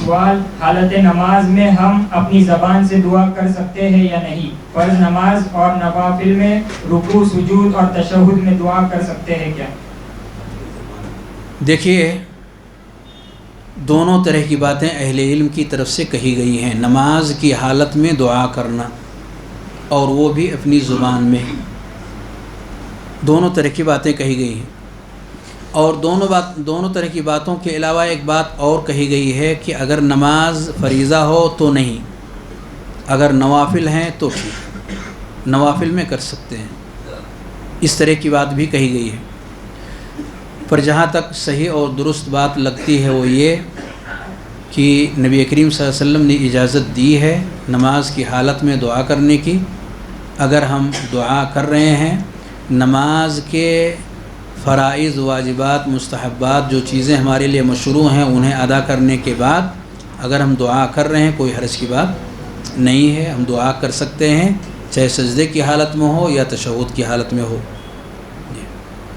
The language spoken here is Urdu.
سوال، حالت نماز میں ہم اپنی زبان سے دعا کر سکتے ہیں یا نہیں؟ فرض نماز اور نوافل میں رکوع سجود اور تشہد میں دعا کر سکتے ہیں کیا؟ دیکھیے، دونوں طرح کی باتیں اہل علم کی طرف سے کہی گئی ہیں۔ نماز کی حالت میں دعا کرنا اور وہ بھی اپنی زبان میں، دونوں طرح کی باتیں کہی گئی ہیں۔ اور دونوں طرح کی باتوں کے علاوہ ایک بات اور کہی گئی ہے کہ اگر نماز فریضہ ہو تو نہیں، اگر نوافل ہیں تو ٹھیک، نوافل میں کر سکتے ہیں، اس طرح کی بات بھی کہی گئی ہے۔ پر جہاں تک صحیح اور درست بات لگتی ہے وہ یہ کہ نبی کریم صلی اللہ علیہ وسلم نے اجازت دی ہے نماز کی حالت میں دعا کرنے کی۔ اگر ہم دعا کر رہے ہیں، نماز کے فرائض، واجبات، مستحبات، جو چیزیں ہمارے لیے مشروع ہیں انہیں ادا کرنے کے بعد اگر ہم دعا کر رہے ہیں، کوئی حرج کی بات نہیں ہے، ہم دعا کر سکتے ہیں، چاہے سجدے کی حالت میں ہو یا تشہد کی حالت میں ہو۔